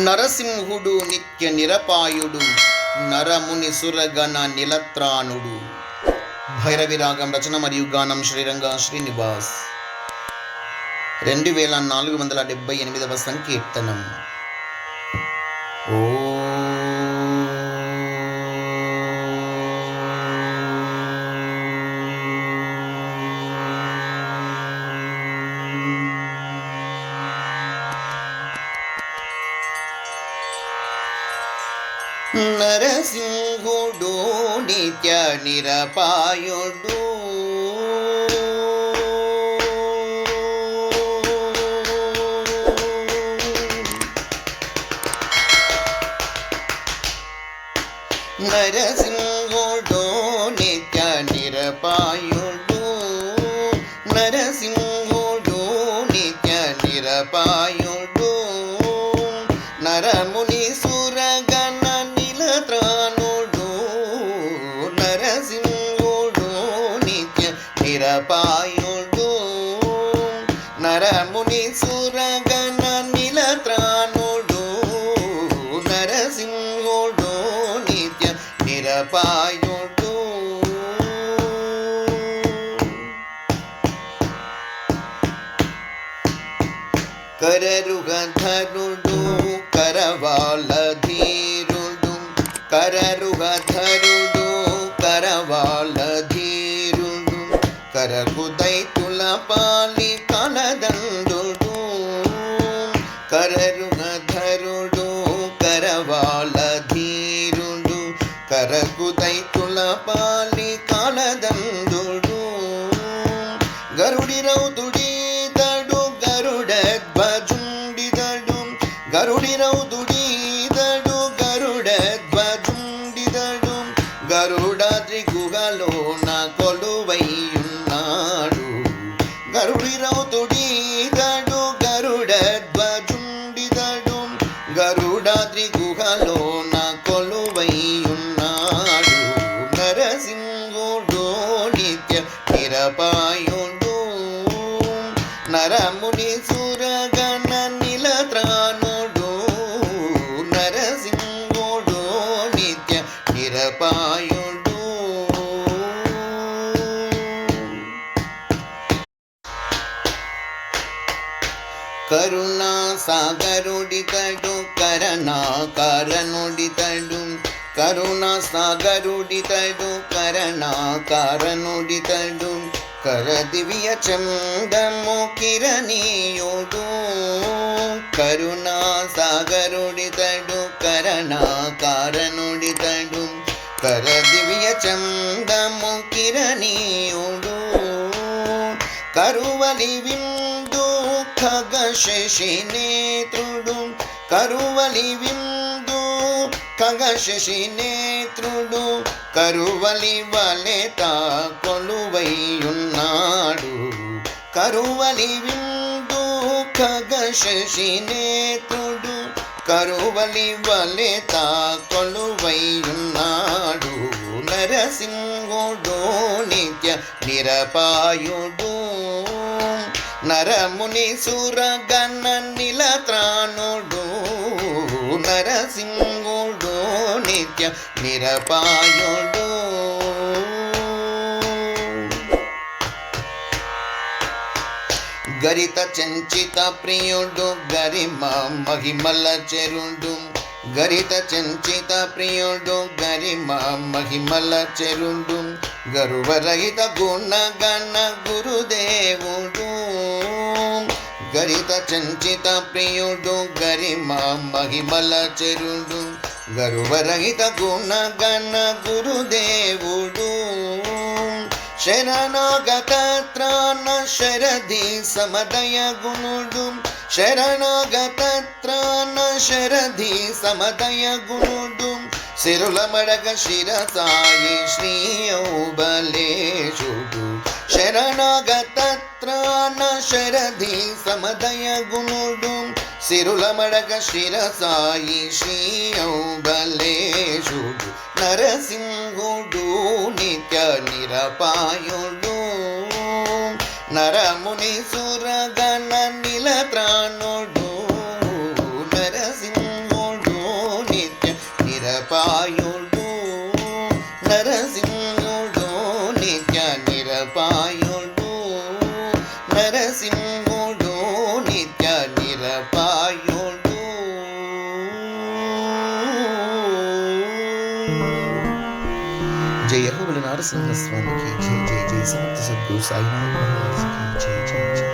నరసింహుడు నిత్య నిరపాయుడు, నరముని సురగణ నిలత్రాణుడు. భైరవి రాగం రచన మరియు గానం శ్రీరంగ శ్రీనివాస్. 2478వ సంకీర్తనం. ఓ నరసింహుడు నిత్య నిరపాయుడు, నరసింహుడు నిత్య నిరపాయుడు, నరసింహుడు నిత్య నిరపాయుడు, నరముని సురగణ నిలత్రాణుడు, నరసింహుడు నిత్య నిరపాయుడు, నరముని సురగణ నిలత్రాణుడు, నరసింహుడు నిత్య నిరపాయుడు. కరరుగధరుడు కరవాల ధీరుడు, కరరుగధరుడు కరవాల ధీరుడు, కరకు దైతుల పాలి కలదండుడు, కరరుగధరుడు కరవాల ధీరుడు, కరకు దైతుల పాలి కలదండుడు, గరుడి రౌతుడీతడు గరుడధ్వజుండిదడు, గరుడి రౌతుడీతడు గరుడధ్వజుండిదడు, గరుడాద్రి గుహలోన కొలువైయున్నాడు, గరుడి రౌతుడీతడు గరుడధ్వజుండిదడు, గరుడాద్రి గుహలోన కొలువైయున్నాడు, నరసింహుడు నిత్య నిరపాయుడు, నరముని సురగణ నిలత్రాణుడు, నరసింహుడు నిత్య నిరపాయుడు. కరుణా సాగరుడితడు కరణాకారణుడితడు, కరుణా సాగరుడితడు కరణాకారణుడితడు, కరదివ్య చందము కిరణీయుడు, కరుణా సాగరుడితడు కరణాకారణుడితడు, కరదివ్య చందము కిరణీయుడు, కరువలి విందు ఖగ శశి నేత్రుడు, కరువలి విందు ఖగ శశి నేత్రుడు, కరువలి వలెత కొలువైయున్నాడు, కరువలి విందు ఖగ శశి నేత్రుడు, కరువలి వలెత కొలువైయున్నాడు, నరసింహుడు నిత్య నిరపాయుడు, నరముని సురగణ నిలత్రాణుడు, నరసింహుడు నిత్య నిరపాయుడు. గరిత చంచిత ప్రియుడు గరిమ మహిమల చెరుడు, గరిత చంచిత ప్రియుడు గరిమ మహిమల చెరుడు, గరువరహిత గుణగణ గురుదేవుడు, గరిత చంచిత ప్రియుడు గరిమ మహిమల చెరుడు, గరువరహిత గుణగణ గురుదేవుడు, శరణాగత త్రాణ శరధి సమదయ గుణుడు, శరణాగత త్రాణ శరధి సమదయ గుణుడు, సిరుల మడగ శిరసాయి శ్రీ ఔబలేశుడు, శరణాగత త్రాణ శరధి సమదయ గుణుడు, సిరుల మడగ శిరసాయి శ్రీ ఔబలేశుడు, నరసింహుడు నిత్య నిరపాయుడు, నరముని సురగణ నిలత్రాణుడు, నరసింహ నరసింహస్వామికి జై జై జై సమర్థ సద్గురు సాయినాథ్ మహారాజ్ కి జై జై జై.